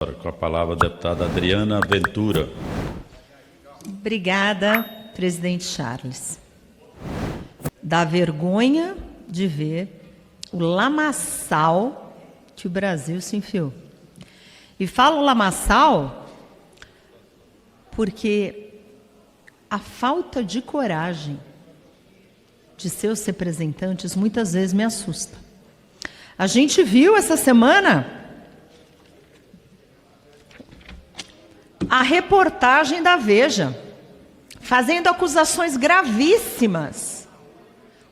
Com a palavra a deputada Adriana Ventura. Obrigada, presidente Charles. Dá vergonha de ver o lamaçal que o Brasil se enfiou. E falo lamaçal porque a falta de coragem de seus representantes muitas vezes me assusta. A gente viu essa semana a reportagem da Veja, fazendo acusações gravíssimas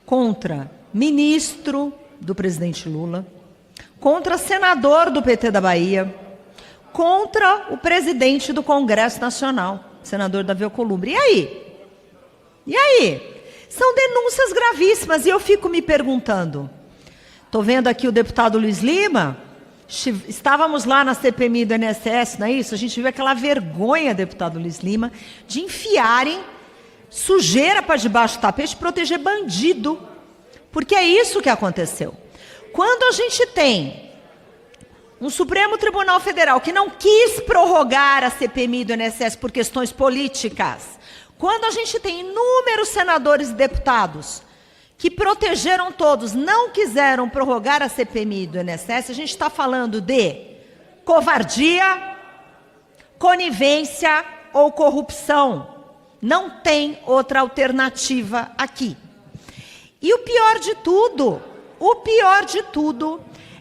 contra ministro do presidente Lula, contra senador do PT da Bahia, contra o presidente do Congresso Nacional, senador Davi Alcolumbre. E aí? E aí? São denúncias gravíssimas e eu fico me perguntando. Estou vendo aqui o deputado Luiz Lima. Estávamos lá na CPMI do INSS, não é isso? A gente viu aquela vergonha, deputado Luiz Lima, de enfiarem sujeira para debaixo do tapete, proteger bandido. Porque é isso que aconteceu. Quando a gente tem um Supremo Tribunal Federal que não quis prorrogar a CPMI do INSS por questões políticas, quando a gente tem inúmeros senadores e deputados que protegeram todos, não quiseram prorrogar a CPMI do INSS, a gente está falando de covardia, conivência ou corrupção. Não tem outra alternativa aqui. E o pior de tudo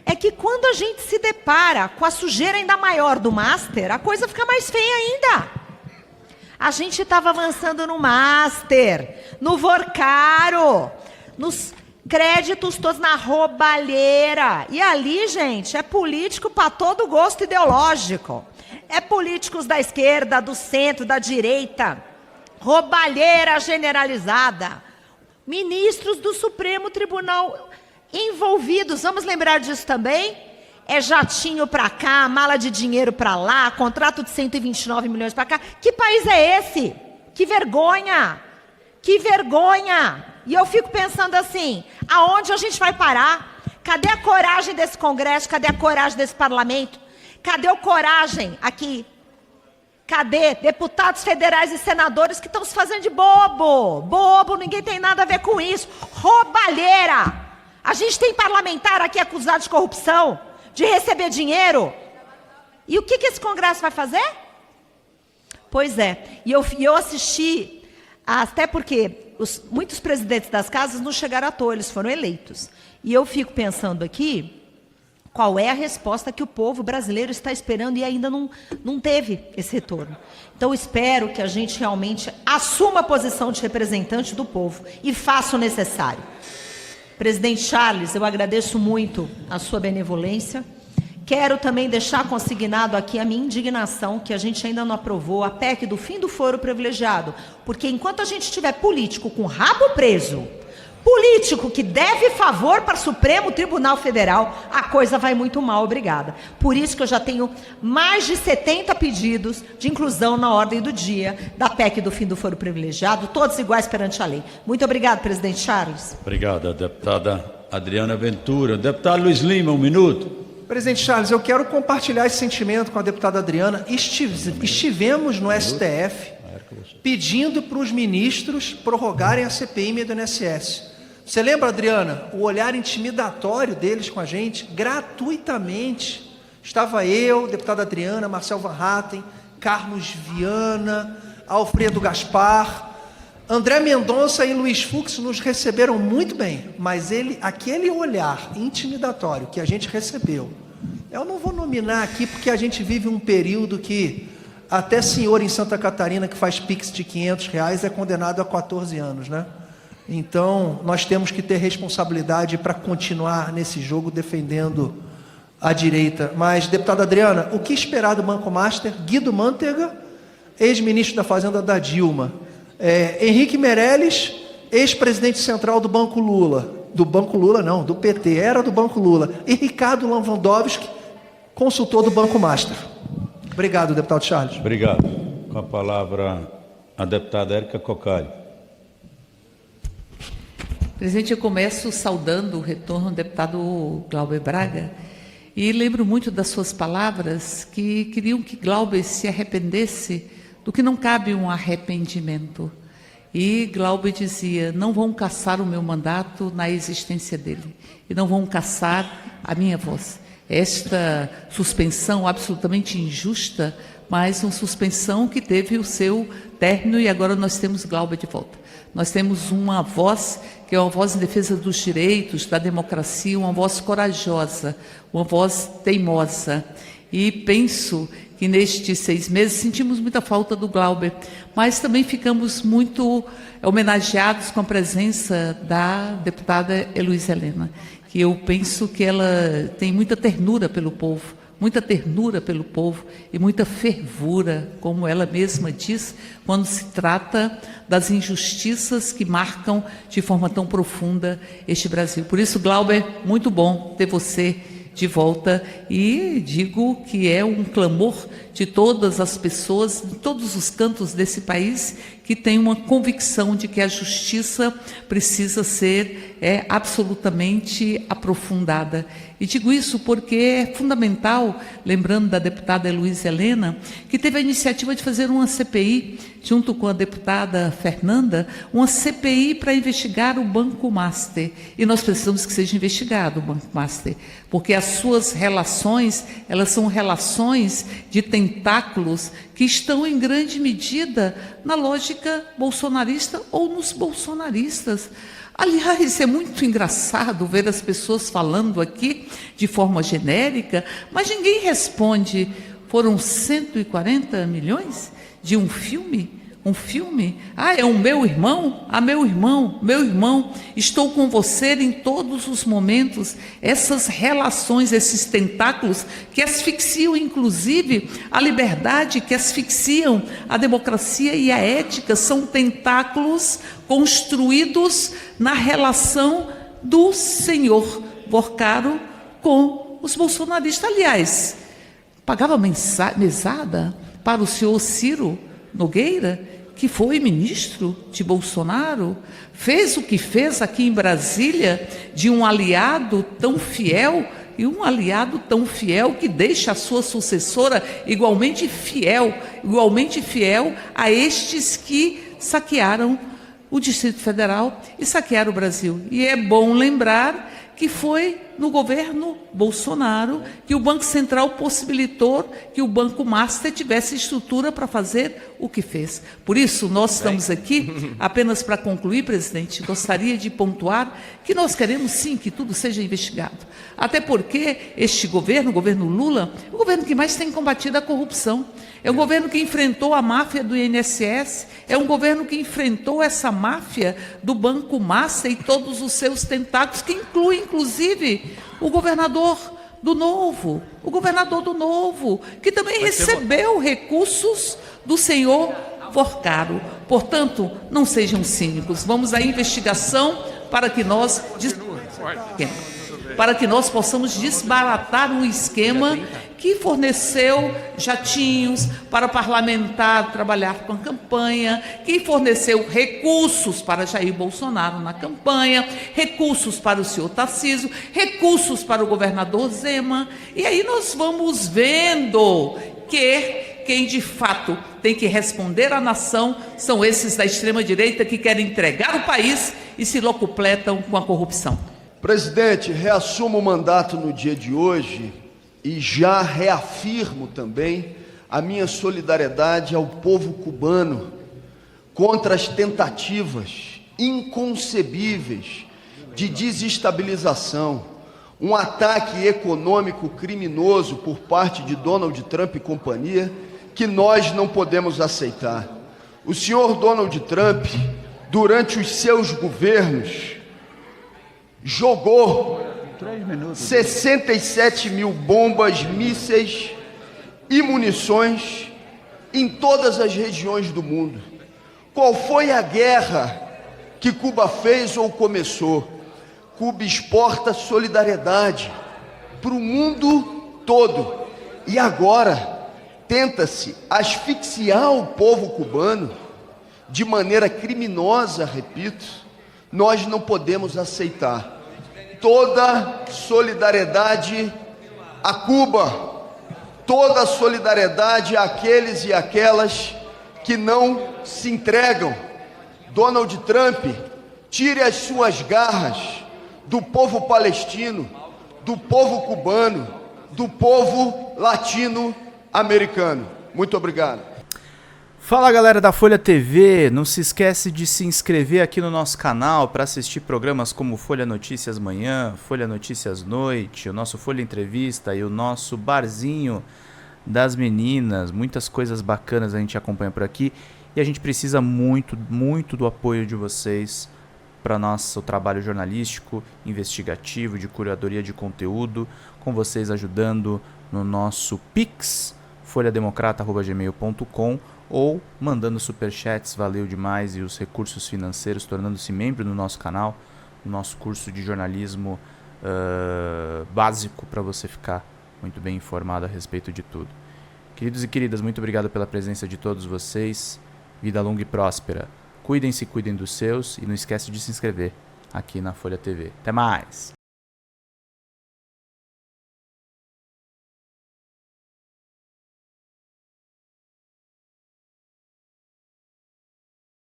é que quando a gente se depara com a sujeira ainda maior do Master, a coisa fica mais feia ainda. A gente estava avançando no Master, no Vorcaro, nos créditos todos na roubalheira. E ali, gente, é político para todo gosto ideológico. É políticos da esquerda, do centro, da direita. Roubalheira generalizada. Ministros do Supremo Tribunal envolvidos. Vamos lembrar disso também? É jatinho para cá, mala de dinheiro para lá, contrato de 129 milhões para cá. Que país é esse? Que vergonha! Que vergonha! E eu fico pensando assim, aonde a gente vai parar? Cadê a coragem desse Congresso? Cadê a coragem desse Parlamento? Cadê a coragem aqui? Cadê deputados federais e senadores que estão se fazendo de bobo? Bobo, ninguém tem nada a ver com isso. Roubalheira! A gente tem parlamentar aqui acusado de corrupção, de receber dinheiro. E o que esse Congresso vai fazer? Pois é, e eu assisti, até porque muitos presidentes das casas não chegaram à toa, eles foram eleitos. E eu fico pensando aqui, qual é a resposta que o povo brasileiro está esperando e ainda não teve esse retorno. Então, espero que a gente realmente assuma a posição de representante do povo e faça o necessário. Presidente Charles, eu agradeço muito a sua benevolência. Quero também deixar consignado aqui a minha indignação que a gente ainda não aprovou a PEC do fim do foro privilegiado, porque enquanto a gente tiver político com rabo preso, político que deve favor para o Supremo Tribunal Federal, a coisa vai muito mal, obrigada. Por isso que eu já tenho mais de 70 pedidos de inclusão na ordem do dia da PEC do fim do foro privilegiado, todos iguais perante a lei. Muito obrigado, presidente Charles. Obrigado, deputada Adriana Ventura. Deputado Luiz Lima, 1 minuto. Presidente Charles, eu quero compartilhar esse sentimento com a deputada Adriana. Estivemos no STF pedindo para os ministros prorrogarem a CPI do INSS. Você lembra, Adriana, o olhar intimidatório deles com a gente, gratuitamente? Estava eu, deputada Adriana, Marcel Van Hatten, Carlos Viana, Alfredo Gaspar, André Mendonça e Luiz Fux nos receberam muito bem, mas aquele olhar intimidatório que a gente recebeu, eu não vou nominar aqui porque a gente vive um período que até senhor em Santa Catarina que faz pix de R$500 é condenado a 14 anos, né? Então, nós temos que ter responsabilidade para continuar nesse jogo defendendo a direita. Mas, deputada Adriana, o que esperar do Banco Master? Guido Mantega, ex-ministro da Fazenda da Dilma, Henrique Meirelles, ex-presidente central do Banco Lula, do PT, era do Banco Lula, e Ricardo Lewandowski, consultor do Banco Master. Obrigado, deputado Charles. Obrigado. Com a palavra a deputada Érica Cocalho. Presidente, eu começo saudando o retorno do deputado Glauber Braga E lembro muito das suas palavras, que queriam que Glauber se arrependesse do que não cabe um arrependimento. E Glauber dizia: não vão caçar o meu mandato na existência dele, e não vão caçar a minha voz. Esta suspensão absolutamente injusta, mas uma suspensão que teve o seu término, e agora nós temos Glauber de volta. Nós temos uma voz que é uma voz em defesa dos direitos, da democracia, uma voz corajosa, uma voz teimosa. E penso que nestes 6 meses sentimos muita falta do Glauber, mas também ficamos muito homenageados com a presença da deputada Heloísa Helena, que eu penso que ela tem muita ternura pelo povo, e muita fervura, como ela mesma diz, quando se trata das injustiças que marcam de forma tão profunda este Brasil. Por isso, Glauber, muito bom ter você de volta, e digo que é um clamor de todas as pessoas, de todos os cantos desse país, que tem uma convicção de que a justiça precisa ser absolutamente aprofundada. E digo isso porque é fundamental, lembrando da deputada Heloísa Helena, que teve a iniciativa de fazer uma CPI, junto com a deputada Fernanda, uma CPI para investigar o Banco Master. E nós precisamos que seja investigado o Banco Master, porque as suas relações, elas são relações de tentáculos que estão em grande medida na lógica bolsonarista ou nos bolsonaristas. Aliás, é muito engraçado ver as pessoas falando aqui de forma genérica, mas ninguém responde. Foram 140 milhões de um filme? Ah, é o meu irmão? Ah, meu irmão, estou com você em todos os momentos. Essas relações, esses tentáculos que asfixiam, inclusive, a liberdade, que asfixiam a democracia e a ética, são tentáculos construídos na relação do senhor Porcaro com os bolsonaristas. Aliás, pagava mesada para o senhor Ciro Nogueira, que foi ministro de Bolsonaro, fez o que fez aqui em Brasília de um aliado tão fiel, e um aliado tão fiel que deixa a sua sucessora igualmente fiel a estes que saquearam o Distrito Federal e saquearam o Brasil. E é bom lembrar que foi no governo Bolsonaro que o Banco Central possibilitou que o Banco Master tivesse estrutura para fazer o que fez. Por isso, nós estamos aqui, apenas para concluir, presidente, gostaria de pontuar que nós queremos sim que tudo seja investigado. Até porque este governo, o governo Lula, é o governo que mais tem combatido a corrupção. É um governo que enfrentou a máfia do INSS, é um governo que enfrentou essa máfia do Banco Master e todos os seus tentáculos, que inclui, inclusive, o governador do Novo, que também recebeu recursos do senhor Porcaro. Portanto, não sejam cínicos, vamos à investigação para que nós possamos desbaratar um esquema que forneceu jatinhos para parlamentar trabalhar com a campanha, que forneceu recursos para Jair Bolsonaro na campanha, recursos para o senhor Tarcísio, recursos para o governador Zema. E aí nós vamos vendo que quem de fato tem que responder à nação são esses da extrema-direita que querem entregar o país e se locupletam com a corrupção. Presidente, reassumo o mandato no dia de hoje e já reafirmo também a minha solidariedade ao povo cubano contra as tentativas inconcebíveis de desestabilização, um ataque econômico criminoso por parte de Donald Trump e companhia que nós não podemos aceitar. O senhor Donald Trump, durante os seus governos, jogou 67 mil bombas, mísseis e munições em todas as regiões do mundo. Qual foi a guerra que Cuba fez ou começou? Cuba exporta solidariedade para o mundo todo. E agora tenta-se asfixiar o povo cubano de maneira criminosa, repito. Nós não podemos aceitar. Toda solidariedade a Cuba toda a solidariedade àqueles e aquelas que não se entregam. Donald Trump, tire as suas garras do povo palestino, do povo cubano, do povo latino-americano. Muito obrigado. Fala galera da Folha TV, não se esquece de se inscrever aqui no nosso canal para assistir programas como Folha Notícias Manhã, Folha Notícias Noite, o nosso Folha Entrevista e o nosso Barzinho das Meninas. Muitas coisas bacanas a gente acompanha por aqui e a gente precisa muito, muito do apoio de vocês para nosso trabalho jornalístico, investigativo, de curadoria de conteúdo, com vocês ajudando no nosso Pix, folhademocrata@gmail.com, ou mandando superchats, valeu demais, e os recursos financeiros, tornando-se membro do nosso canal, no nosso curso de jornalismo básico, para você ficar muito bem informado a respeito de tudo. Queridos e queridas, muito obrigado pela presença de todos vocês, vida longa e próspera. Cuidem-se, cuidem dos seus, e não esquece de se inscrever aqui na Folha TV. Até mais!